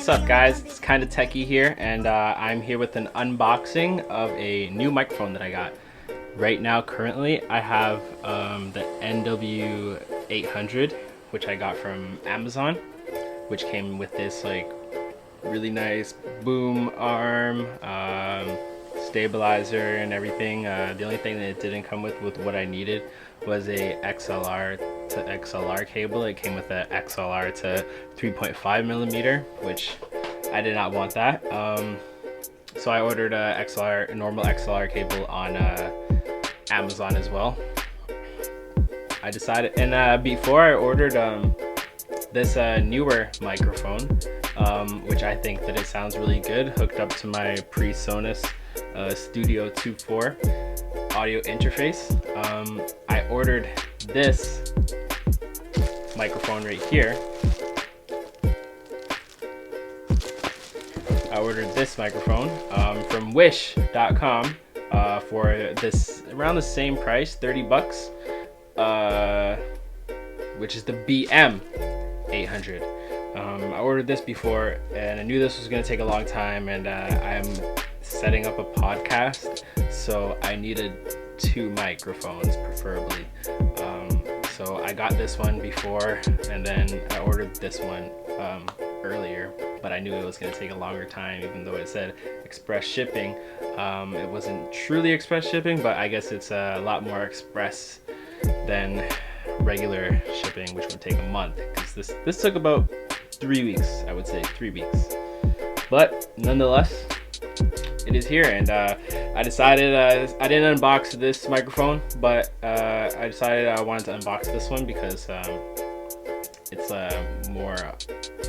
What's up guys, it's kinda techie here, and I'm here with an unboxing of a new microphone that I got. Right now, currently, I have the NW-800, which I got from Amazon, which came with this like really nice boom arm, stabilizer and everything. The only thing that it didn't come with what I needed was a XLR to XLR cable. It came with a XLR to 3.5 millimeter, which I did not want that. So I ordered a normal XLR cable on Amazon as well. I decided, and before I ordered this Neewer microphone, which I think that it sounds really good, hooked up to my PreSonus Studio 2.4 audio interface. I ordered this microphone right here. I ordered this microphone from wish.com for this around the same price, 30 bucks, which is the BM-800. I ordered this before and I knew this was going to take a long time, and I'm setting up a podcast, so I needed 2 microphones preferably. So I got this one before, and then I ordered this one earlier, but I knew it was going to take a longer time, even though it said express shipping. It wasn't truly express shipping, but I guess it's a lot more express than regular shipping, which would take a month, because this took about 3 weeks, I would say 3 weeks. But nonetheless, it is here, and I decided I didn't unbox this microphone, but I decided I wanted to unbox this one because it's a more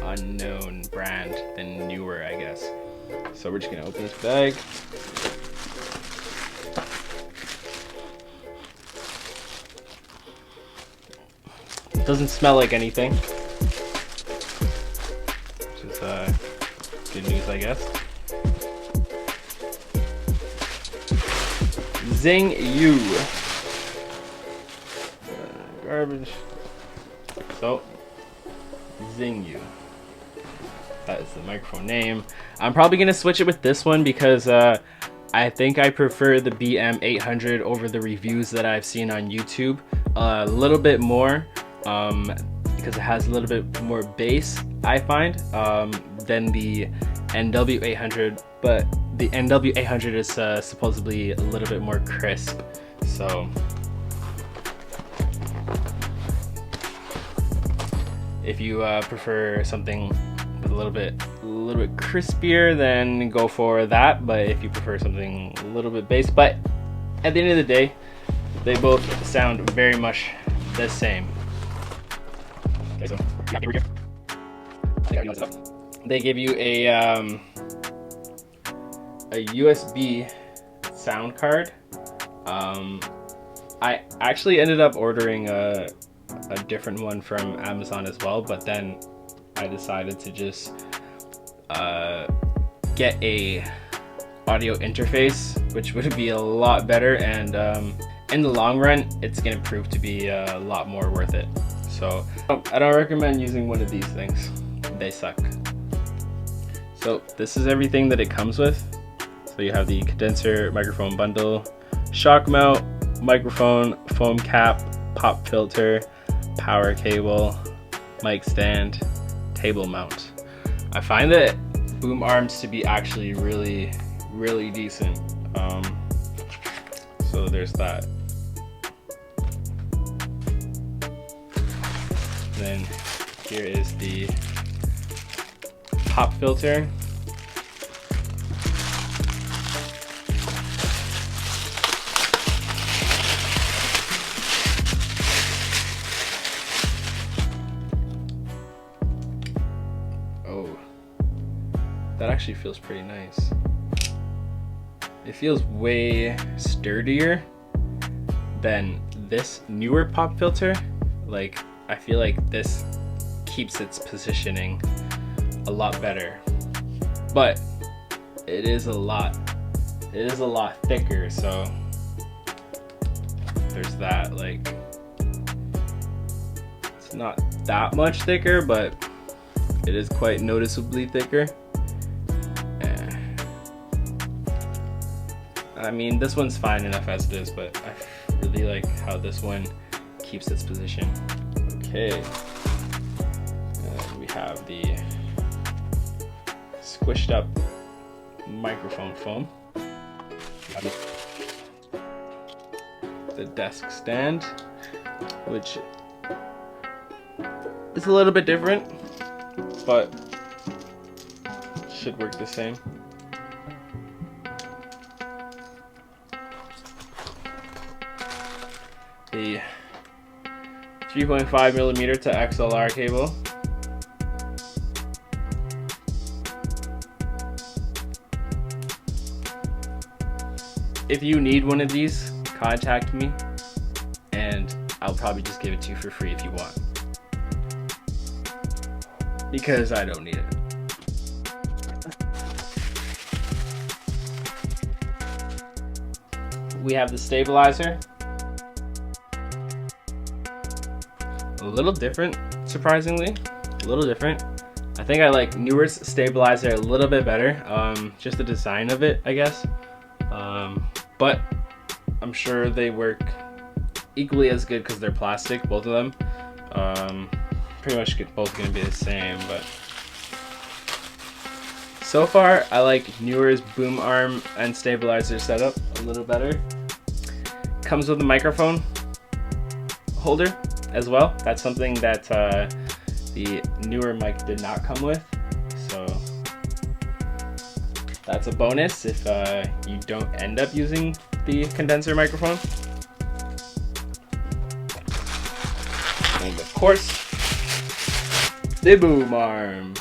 unknown brand than Neewer, I guess. So we're just gonna open this bag. It doesn't smell like anything, which is good news, I guess. Zingyou. Garbage. So, Zingyou. That is the microphone name. I'm probably gonna switch it with this one because I think I prefer the BM-800 over the reviews that I've seen on YouTube a little bit more, because it has a little bit more bass, I find, than the NW-800. But the NW-800 is supposedly a little bit more crisp. So if you prefer something with a little bit crispier, then go for that. But if you prefer something a little bit bass, but at the end of the day, they both sound very much the same. Okay, so they give you a USB sound card. I actually ended up ordering a different one from Amazon as well, but then I decided to just get a audio interface, which would be a lot better, and in the long run it's gonna prove to be a lot more worth it. So I don't recommend using one of these things. They suck. So this is everything that it comes with. So you have the condenser microphone bundle, shock mount, microphone, foam cap, pop filter, power cable, mic stand, table mount. I find that boom arms to be actually really decent. So there's that. Then here is the pop filter. That actually feels pretty nice. It feels way sturdier than this Neewer pop filter. Like, I feel like this keeps its positioning a lot better. But it is a lot thicker, so there's that. Like, it's not that much thicker, but It is quite noticeably thicker. I mean, this one's fine enough as it is, but I really like how this one keeps its position. Okay, and we have the squished up microphone foam, the desk stand, which is a little bit different, but should work the same. The 3.5mm to XLR cable. If you need one of these, contact me and I'll probably just give it to you for free if you want, because I don't need it. We have the stabilizer. A little different, surprisingly. A little different. I think I like Neewer's stabilizer a little bit better. Just the design of it, I guess. But I'm sure they work equally as good because they're plastic, both of them. Pretty much both gonna be the same, but so far I like Neewer's boom arm and stabilizer setup a little better. Comes with a microphone holder as well. That's something that the Neewer mic did not come with, so that's a bonus if you don't end up using the condenser microphone. And of course, the boom arm,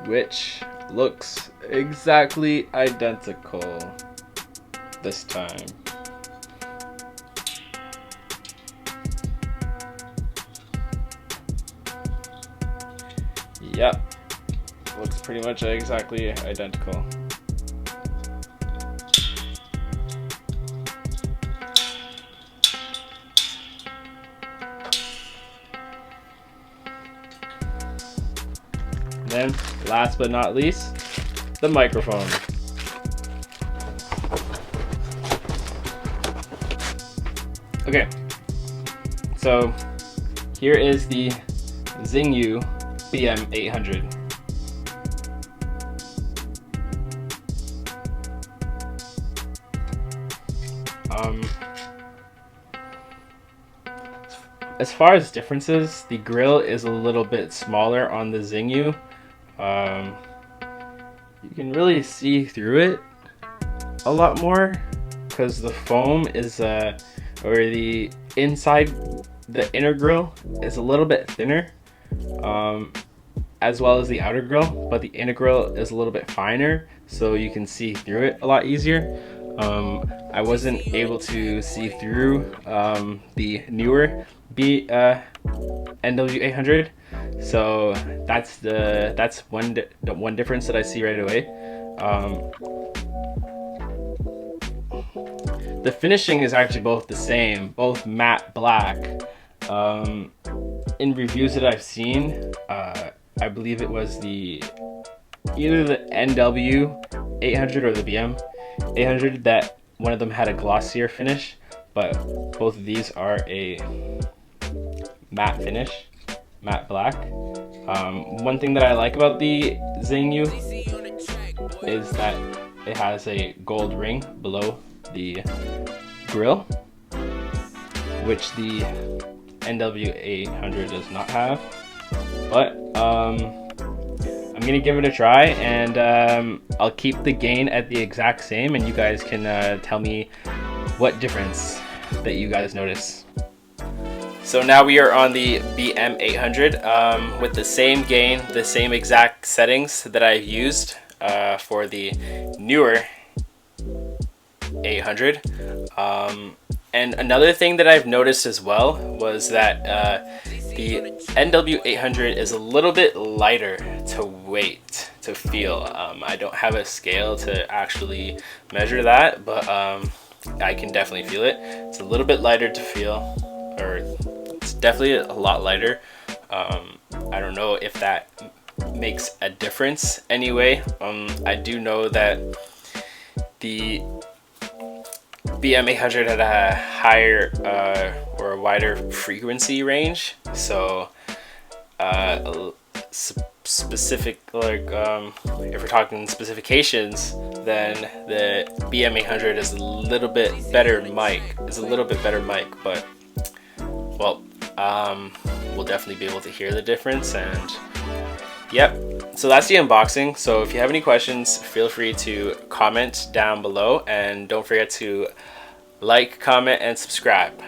which looks exactly identical this time. Yep, looks pretty much exactly identical. Then, last but not least, the microphone. Okay, so here is the Zingyou BM-800. As far as differences, the grill is a little bit smaller on the Zingyou. You can really see through it a lot more because the foam is, or the inside, the inner grill is a little bit thinner, as well as the outer grill, but the inner grill is a little bit finer, so you can see through it a lot easier. I wasn't able to see through the Neewer NW800, so that's one difference that I see right away. The finishing is actually both the same, both matte black. In reviews that I've seen, I believe it was either the NW800 or the BM800 that one of them had a glossier finish, but both of these are a matte finish, matte black. One thing that I like about the Zingyou is that it has a gold ring below the grill, which the NW800 does not have. But I'm gonna give it a try, and I'll keep the gain at the exact same, and you guys can tell me what difference that you guys notice. So now we are on the BM800 with the same gain, the same exact settings that I've used for the Neewer 800. And another thing that I've noticed as well was that the NW800 is a little bit lighter to weight, to feel. I don't have a scale to actually measure that, but I can definitely feel it. It's a little bit lighter to feel, or it's definitely a lot lighter. I don't know if that makes a difference anyway. I do know that the BM-800 had a higher or a wider frequency range, so specific, like if we're talking specifications, then the BM-800 is a little bit better mic. But well, we'll definitely be able to hear the difference. And yep, so that's the unboxing. So if you have any questions, feel free to comment down below, and don't forget to like, comment, and subscribe.